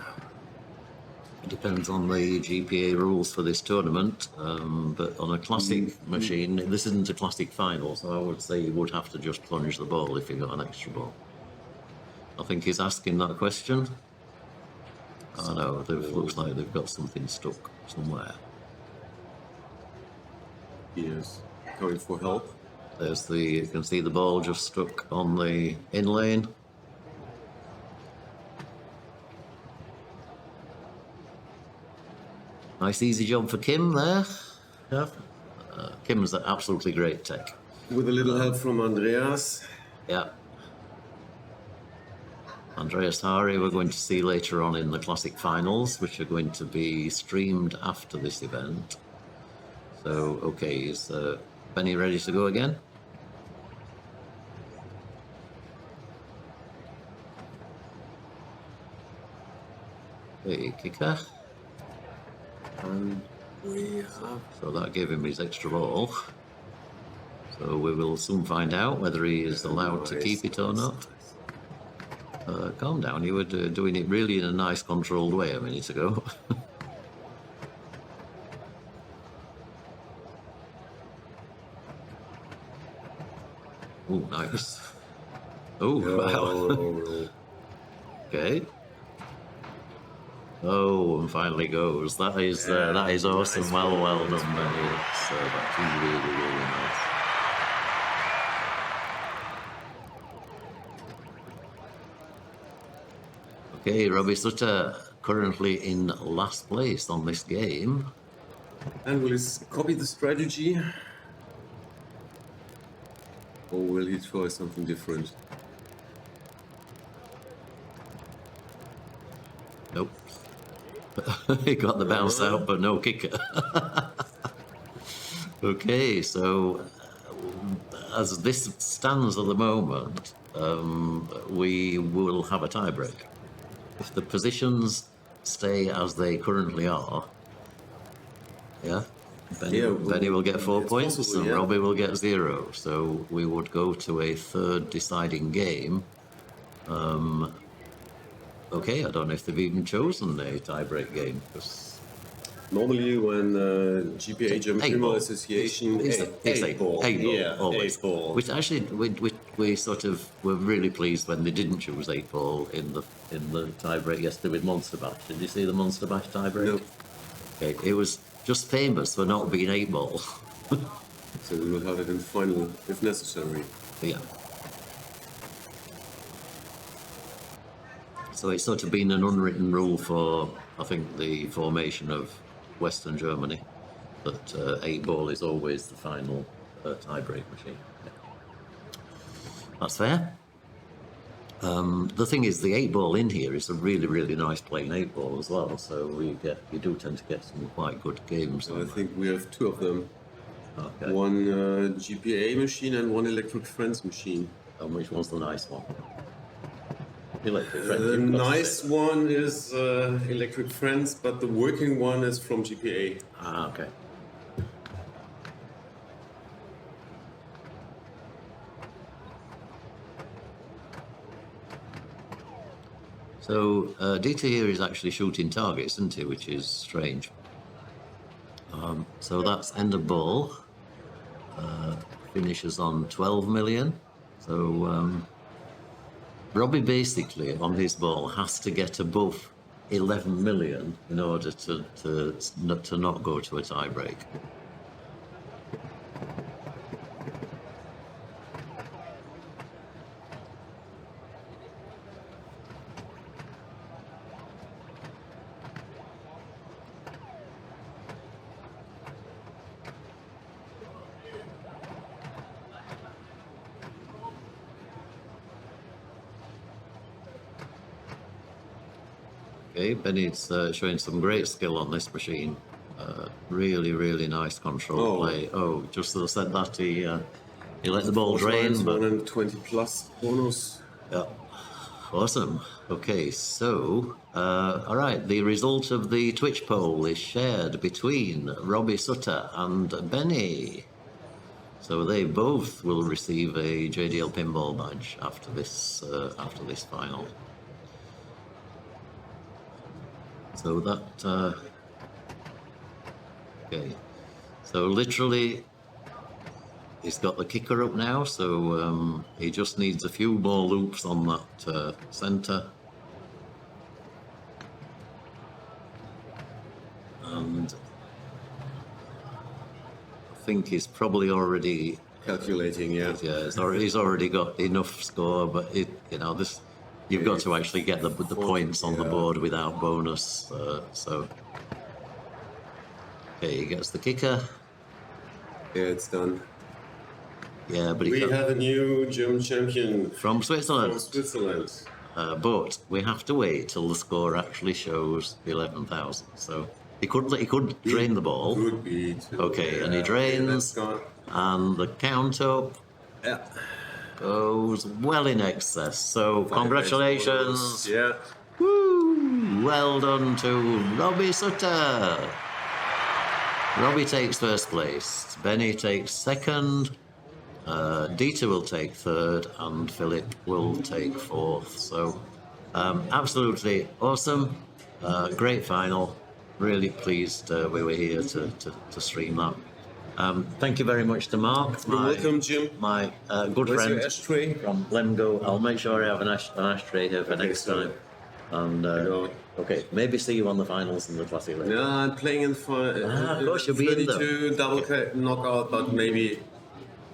It depends on the GPA rules for this tournament. But on a classic machine, this isn't a classic final, so I would say you would have to just plunge the ball if you got an extra ball. I think he's asking that question. I know, it looks like they've got something stuck somewhere. Yes, going for help. There's you can see the ball just stuck on the in lane. Nice easy job for Kim there. Yeah. Kim's an absolutely great tech. With a little help from Andreas. Yeah. Andreas Hari we're going to see later on in the Classic Finals, which are going to be streamed after this event. So, okay, is Benny ready to go again? Okay, kicker. And we have... So that gave him his extra ball. So we will soon find out whether he is allowed to keep it or not. Calm down, you were doing it really in a nice controlled way a minute ago. Oh, nice. Oh, wow. Okay. Oh, and finally goes. That is awesome. Nice. Well done, Benny. That's really, really nice. Okay, Robbie Sutter currently in last place on this game. And will he copy the strategy? Or will he try something different? Nope. He got the bounce out, but no kicker. Okay, so as this stands at the moment, we will have a tiebreak. If the positions stay as they currently are, yeah, Benny will get 4 points possible, and Robbie will get 0. So we would go to a third deciding game. Okay, I don't know if they've even chosen a tiebreak game. Normally, when GPA German Pinball Association, eight ball, yeah, always. 8 ball. Which actually, we sort of were really pleased when they didn't choose 8 ball in the tiebreak yesterday with Monster Bash. Did you see the Monster Bash tiebreak? No. Okay, it was just famous for not being 8 ball. So we will have it in final if necessary. Yeah. So it's sort of been an unwritten rule for, I think, the formation of Western Germany, that 8 ball is always the final tie-break machine. Yeah. That's fair. The thing is, the 8 ball in here is a really, really nice plain 8 ball as well. So you do tend to get some quite good games. So I think we have 2 of them. Okay. One GPA machine and one Electric Friends machine. And which one's the nice one? The nice one is Electric Friends, but the working one is from GPA. Ah, okay. So DT here is actually shooting targets, isn't he? Which is strange. So that's end of ball. Finishes on 12 million. So Robbie basically on his ball has to get above 11 million in order to not go to a tie break. Okay, Benny's showing some great skill on this machine. Really, really nice control play. Oh, just as I said that, he let the ball drain. But 120 plus bonus. yeah, awesome. Okay, so all right, the result of the Twitch poll is shared between Robbie Sutter and Benny. So they both will receive a JDL Pinball badge after this final. So that, okay, so literally he's got the kicker up now, so he just needs a few more loops on that center. And I think he's probably already Calculating, yeah. Yeah, he's already got enough score, but you've got to actually get the points on the board without bonus. So, okay, he gets the kicker. Yeah, it's done. Yeah, but We have a new German champion from Switzerland. But we have to wait till the score actually shows 11,000. So he could drain the ball. Could be too. Okay, and he drains, and the count up. Yeah. Goes well in excess. So congratulations. Yeah. Woo! Well done to Robbie Sutter. Robbie takes first place. Benny takes second. Dieter will take third, and Philip will take fourth. So absolutely awesome. Great final. Really pleased we were here to stream that. Thank you very much to Mark. You're welcome, Jim. My good Where's friend your ashtray? from Lemgo. I'll make sure I have an ashtray here for next time. And okay, maybe see you on the finals in the classic. Later. No, I'm playing in of course you'll be in them. 32 double knockout, but maybe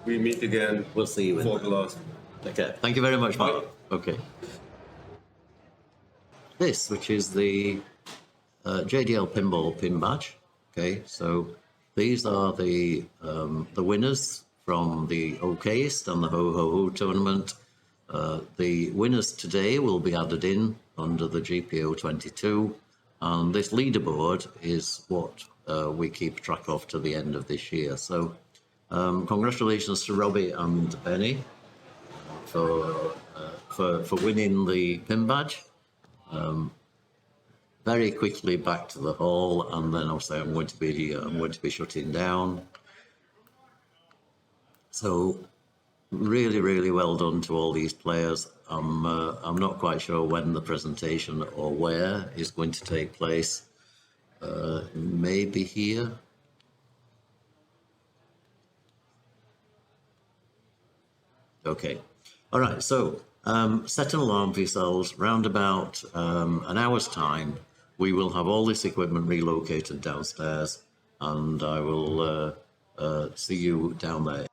we meet again. We'll see you in for there. the last. Okay, thank you very much, Mark. Okay. This, which is the JDL Pinball pin badge. Okay, so these are the winners from the Okayest and the Ho Ho Ho tournament. The winners today will be added in under the GPO 22, and this leaderboard is what we keep track of to the end of this year. So congratulations to Robbie and Benny for winning the pin badge. Very quickly back to the hall, and then obviously I'm going to be shutting down. So really, really well done to all these players. I'm not quite sure when the presentation or where is going to take place. Maybe here. Okay. All right. So set an alarm for yourselves. Round about an hour's time, we will have all this equipment relocated downstairs, and I will see you down there.